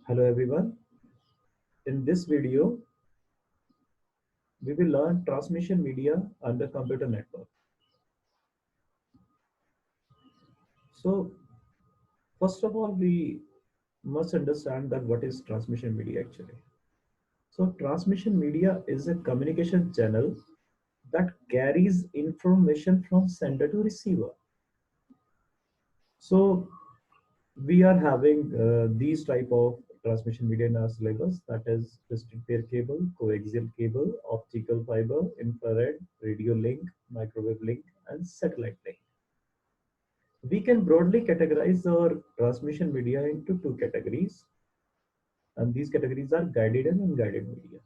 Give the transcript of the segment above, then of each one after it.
Hello everyone. In this video, we will learn transmission media under computer network. So, first of all, we must understand that what is transmission media actually. So, transmission media is a communication channel that carries information from sender to receiver. So, we are having these type of transmission media in our syllabus, that is twisted pair cable, coaxial cable, optical fiber, infrared, radio link, microwave link, and satellite link. We can broadly categorize our transmission media into two categories, and these categories are guided and unguided media.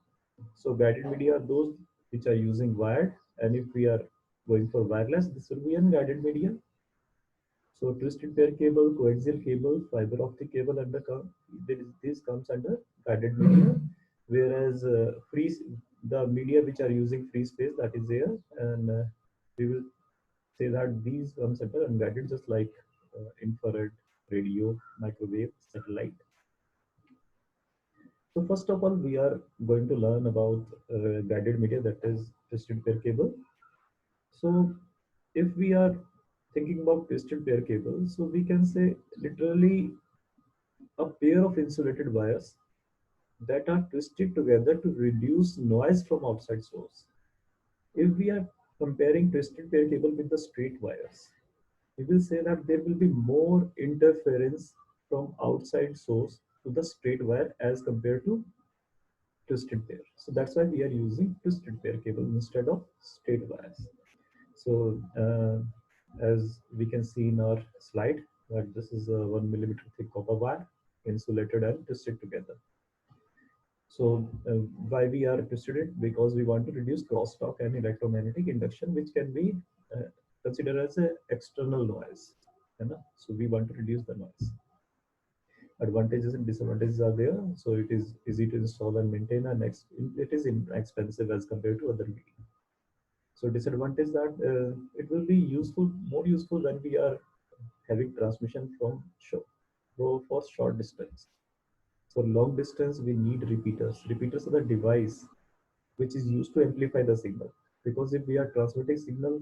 So guided media are those which are using wired, and if we are going for wireless, this will be unguided media. So twisted pair cable, coaxial cable, fiber optic cable, and this comes under guided media, whereas the media which are using free space, that is air, and we will say that these comes under unguided, just like infrared, radio, microwave, satellite. So first of all, we are going to learn about guided media, that is twisted pair cable. So if we are thinking about twisted pair cable, so we can say literally a pair of insulated wires that are twisted together to reduce noise from outside source. If we are comparing twisted pair cable with the straight wires, we will say that there will be more interference from outside source to the straight wire as compared to twisted pair. So that's why we are using twisted pair cable instead of straight wires. So as we can see in our slide, that this is a 1 millimeter thick copper wire insulated and twisted together. So why we are twisted it? Because we want to reduce crosstalk and electromagnetic induction, which can be considered as an external noise. So we want to reduce the noise. Advantages and disadvantages are there. So it is easy to install and maintain, and it is inexpensive as compared to other media. So disadvantage that it will be more useful when we are having transmission from for short distance. For long distance, we need repeaters. Repeaters are the device which is used to amplify the signal. Because if we are transmitting signal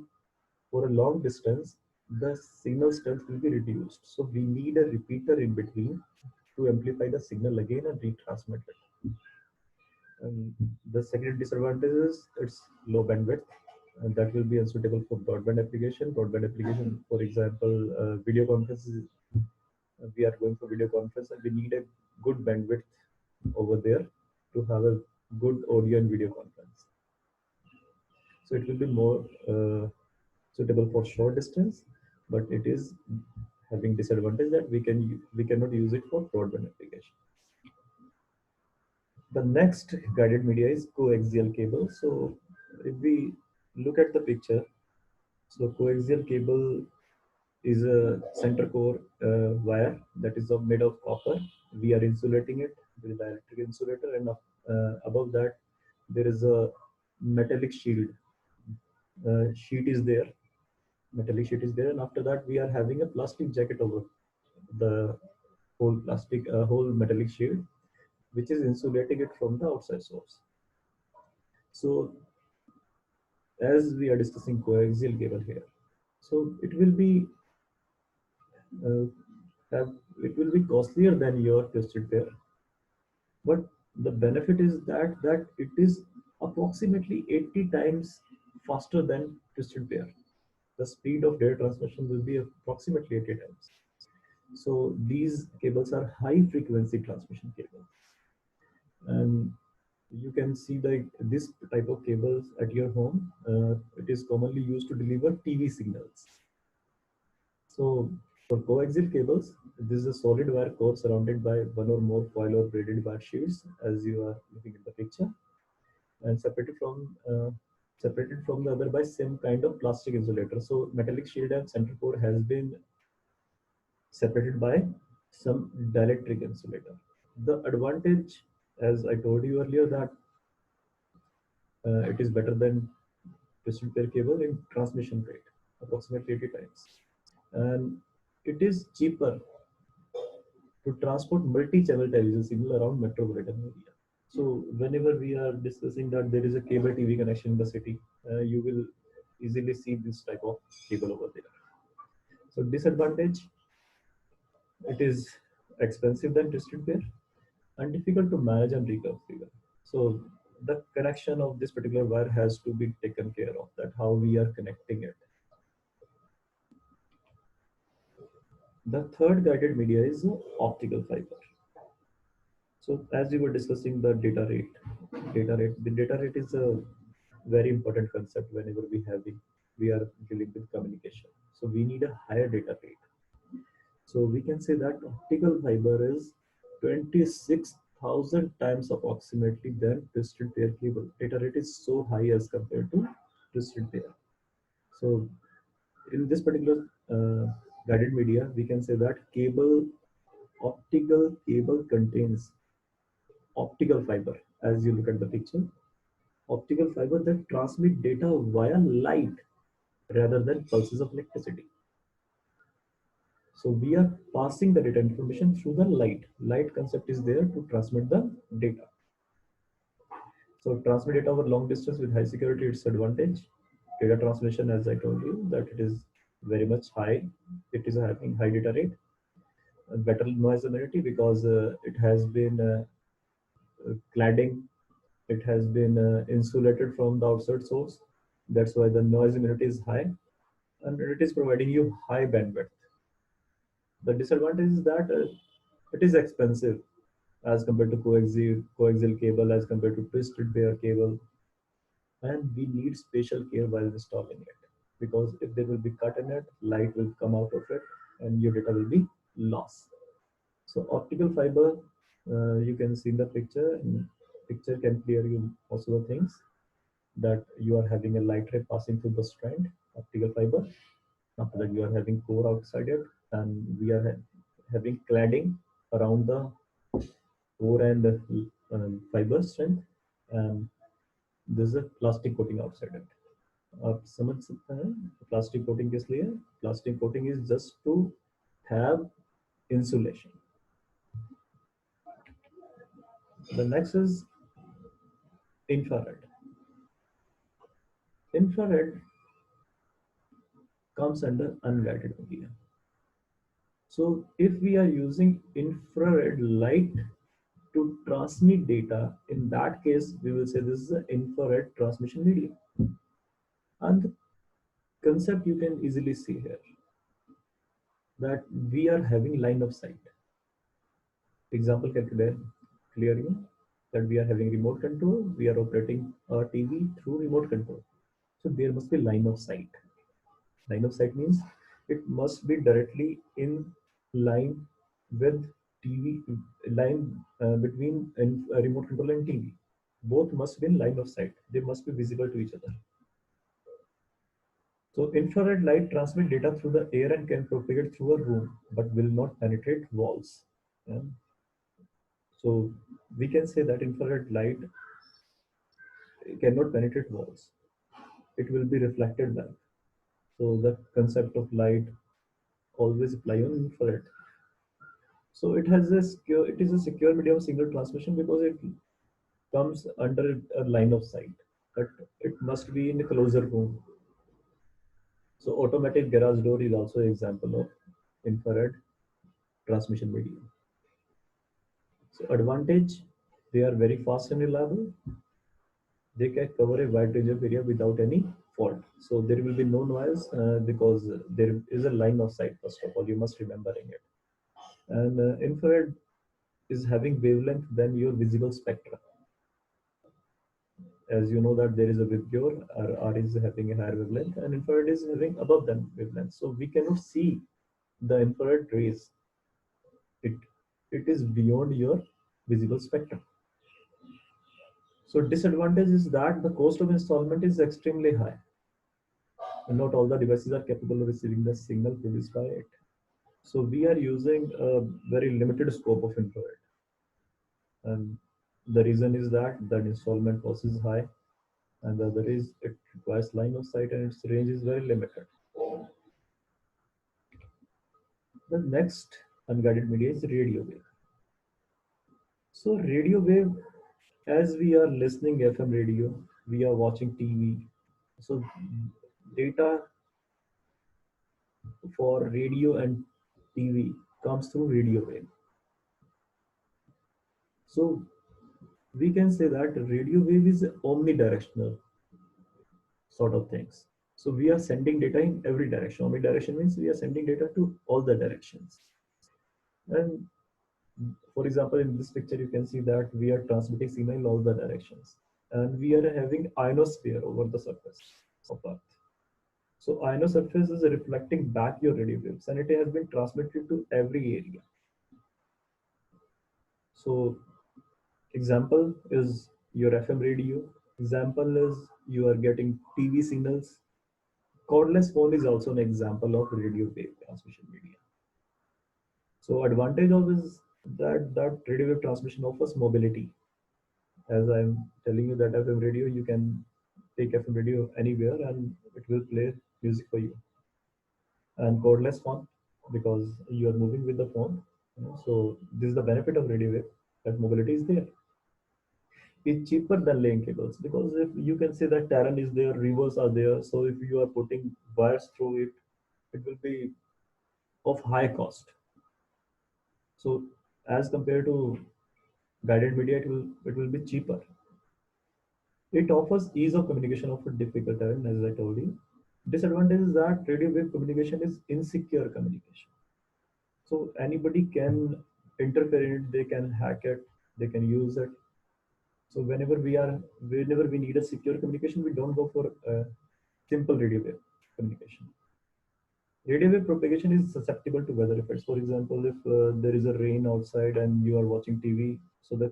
for a long distance, the signal strength will be reduced. So we need a repeater in between to amplify the signal again and retransmit it. And the second disadvantage is its low bandwidth, and that will be unsuitable for broadband application. Broadband application, for example, video conferences. We are going for video conference, and we need a good bandwidth over there to have a good audio and video conference. So it will be more suitable for short distance, but it is having disadvantage that we cannot use it for broadband application. The next guided media is coaxial cable. So if we look at the picture, so coaxial cable is a center core wire that is made of copper. We are insulating it with an electric insulator, and above that there is a metallic shield. Sheet is there, metallic sheet is there, and after that we are having a plastic jacket over the whole metallic shield, which is insulating it from the outside source. So as we are discussing coaxial cable here, so uh, have, it will be costlier than your twisted pair, but the benefit is that it is approximately 80 times faster than twisted pair. The speed of data transmission will be approximately 80 times. So these cables are high frequency transmission cables, and you can see this type of cables at your home. It is commonly used to deliver TV signals. So for coaxial cables, this is a solid wire core surrounded by one or more foil or braided wire sheets, as you are looking at the picture, and separated from the other by same kind of plastic insulator. So metallic shield and center core has been separated by some dielectric insulator. The advantage, as I told you earlier, that it is better than twisted pair cable in transmission rate, approximately 80 times, and it is cheaper to transport multi-channel television signal around metropolitan area. So whenever we are discussing that there is a cable TV connection in the city, you will easily see this type of cable over there. So disadvantage, it is expensive than twisted pair and difficult to manage and reconfigure. So the connection of this particular wire has to be taken care of, that how we are connecting it. The third guided media is optical fiber. So as we were discussing the the data rate is a very important concept whenever we are dealing with communication. So we need a higher data rate. So we can say that optical fiber is 26,000 times approximately than twisted pair cable. Data rate is so high as compared to twisted pair. So in this particular guided media, we can say that optical cable contains optical fiber. As you look at the picture, optical fiber that transmit data via light rather than pulses of electricity. So we are passing the data information through the light. Light concept is there to transmit the data. So transmit data over long distance with high security, its advantage. Data transmission, as I told you, that it is very much high. It is having high data rate, better noise immunity because it has been cladding, it has been insulated from the outside source. That's why the noise immunity is high, and it is providing you high bandwidth. The disadvantage is that it is expensive as compared to coaxial cable, as compared to twisted pair cable, and we need special care while installing it, because if there will be cut in it, light will come out of it, and your data will be lost. So optical fiber, you can see in the picture. Picture can clear you also the things that you are having a light ray passing through the strand, optical fiber. After that, you are having core outside it, and we are having cladding around the core and fiber strength, and there's a plastic coating outside it. आप समझ सकते हैं plastic coating किस लिए? Plastic coating is just to have insulation. The next is infrared. Infrared comes under unguided media. So if we are using infrared light to transmit data, in that case, we will say this is an infrared transmission medium. And the concept you can easily see here, that we are having line of sight. Example can clear you that we are having remote control, we are operating a TV through remote control. So there must be line of sight. Line of sight means it must be directly in line with TV, line between remote control and TV. Both must be in line of sight. They must be visible to each other. So infrared light transmit data through the air and can propagate through a room, but will not penetrate walls. Yeah. So we can say that infrared light cannot penetrate walls. It will be reflected back. So the concept of light always apply on infrared. So it is a secure medium of signal transmission because it comes under a line of sight, but it must be in a closer room. So automatic garage door is also an example of infrared transmission medium. So advantage, they are very fast and reliable. They can cover a wide range of area without any fault. So there will be no noise because there is a line of sight. First of all, you must remembering it. And infrared is having wavelength than your visible spectra. As you know that there is a Vibgyor, R is having a higher wavelength, and infrared is having above them wavelength. So we cannot see the infrared rays. It it is beyond your visible spectrum. So disadvantage is that the cost of installment is extremely high. And not all the devices are capable of receiving the signal produced by it. So we are using a very limited scope of infrared. And the reason is that the installment cost is high, and the other is it requires line of sight and its range is very limited. The next unguided media is radio wave. So radio wave, as we are listening FM radio, we are watching TV. So data for radio and TV comes through radio wave. So we can say that radio wave is omnidirectional sort of things. So we are sending data in every direction. Omnidirection means we are sending data to all the directions. And for example, in this picture, you can see that we are transmitting signal in all the directions. And we are having ionosphere over the surface of Earth. So ionosurface is reflecting back your radio waves and it has been transmitted to every area. So example is your FM radio. Example is you are getting TV signals. Cordless phone is also an example of radio wave transmission media. So advantage of is that radio wave transmission offers mobility. As I'm telling you that FM radio, you can take FM radio anywhere and it will play music for you. And cordless phone because you are moving with the phone. So this is the benefit of radio wave that mobility is there. It's cheaper than laying cables because if you can say that terrain is there, rivers are there. So if you are putting wires through it, it will be of high cost. So as compared to guided media, it will be cheaper. It offers ease of communication of a difficult terrain, as I told you. Disadvantage is that radio wave communication is insecure communication. So anybody can interfere in it, they can hack it, they can use it. So whenever we need a secure communication, we don't go for simple radio wave communication. Radio wave propagation is susceptible to weather effects. For example, if there is a rain outside and you are watching TV, so the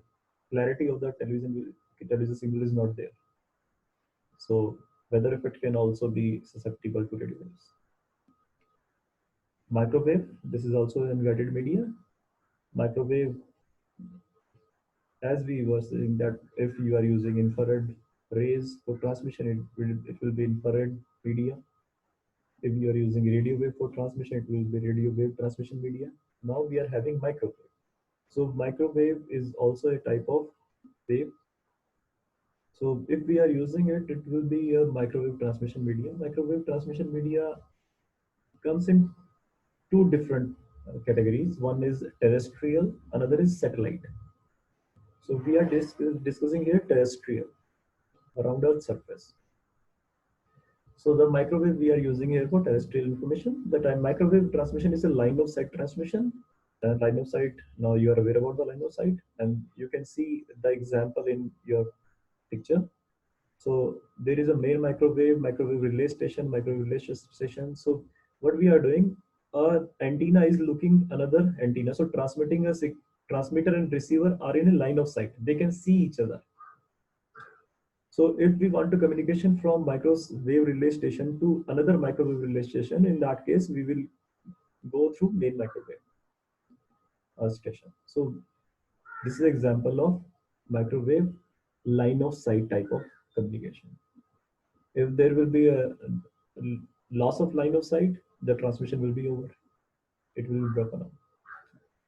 clarity of the television signal is not there. So weather effect can also be susceptible to radio waves. Microwave, this is also an guided media. Microwave, as we were saying that if you are using infrared rays for transmission, it will be infrared media. If you are using radio wave for transmission, it will be radio wave transmission media. Now we are having microwave. So microwave is also a type of wave. So if we are using it, it will be a microwave transmission media. Microwave transmission media comes in two different categories. One is terrestrial, another is satellite. So we are discussing here terrestrial around Earth's surface. So the microwave we are using here for terrestrial information. The time microwave transmission is a line of sight transmission. Line of sight. Now you are aware about the line of sight, and you can see the example in your picture. So there is a main microwave, microwave relay station, microwave relay station. So what we are doing, our antenna is looking another antenna. So transmitting a transmitter and receiver are in a line of sight. They can see each other. So if we want to communication from microwave relay station to another microwave relay station, in that case, we will go through main microwave station. So this is an example of microwave line of sight type of communication. If there will be a loss of line of sight, the transmission will be over. It will be broken up.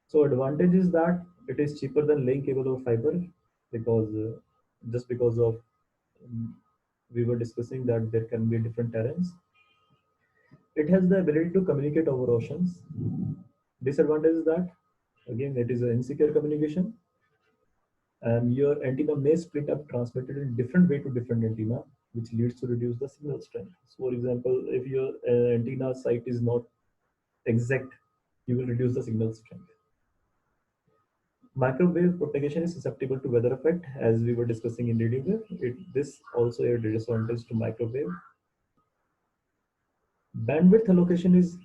So advantage is that it is cheaper than laying cable or fiber because just because of we were discussing that there can be different terrains. It has the ability to communicate over oceans. Disadvantage is that again it is an insecure communication and your antenna may split up transmitted in different way to different antenna, which leads to reduce the signal strength. So for example, if your antenna site is not exact, you will reduce the signal strength. Microwave propagation is susceptible to weather effect, as we were discussing in radio wave. This also a disadvantage to microwave. Bandwidth allocation is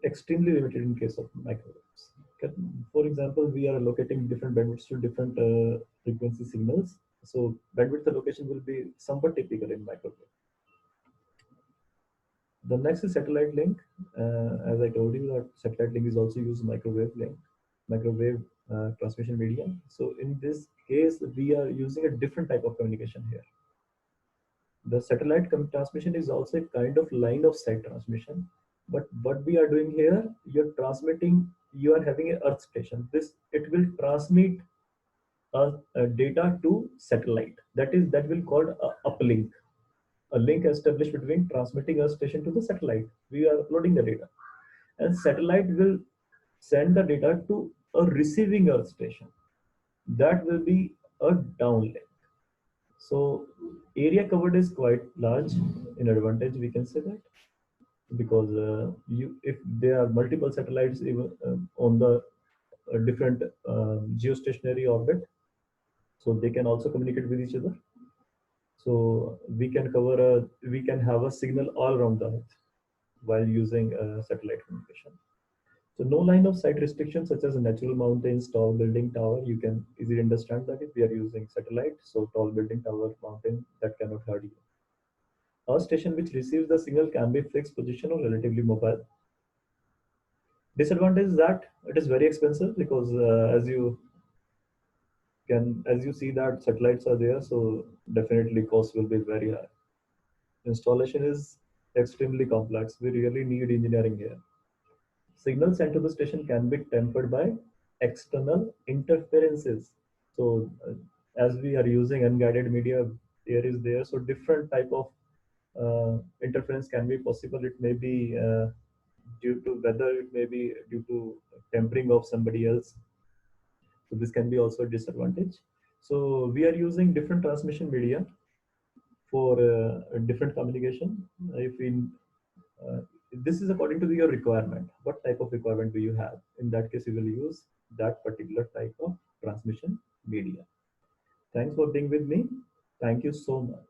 extremely limited in case of microwaves. For example, we are allocating different bandwidths to different frequency signals. So bandwidth allocation will be somewhat typical in microwave. The next is satellite link. As I told you, that satellite link is also used microwave link, microwave transmission media. So in this case, we are using a different type of communication here. The satellite transmission is also a kind of line of sight transmission. But what we are doing here, you're transmitting you are having a earth station. This, it will transmit a data to satellite. That will called a uplink. A link established between transmitting earth station to the satellite. We are uploading the data, and satellite will send the data to a receiving earth station. That will be a downlink. So area covered is quite large. In advantage, we can say that, because you, if there are multiple satellites even on the different geostationary orbit, so they can also communicate with each other. So we can have a signal all around the earth while using satellite communication. So no line of sight restrictions such as natural mountains, tall building, tower. You can easily understand that if we are using satellite, so tall building, tower, mountain, that cannot hurt you. A station which receives the signal can be fixed position or relatively mobile. Disadvantage is that it is very expensive, because as you see that satellites are there, so definitely cost will be very high. Installation is extremely complex. We really need engineering here. Signals sent to the station can be tempered by external interferences. So as we are using unguided media, there is there, so different type of interference can be possible. It may be due to weather, it may be due to tempering of somebody else. So this can be also a disadvantage. So we are using different transmission media for different communication. If we uh, this is according to your requirement. What type of requirement do you have? In that case, you will use that particular type of transmission media. Thanks for being with me. Thank you so much.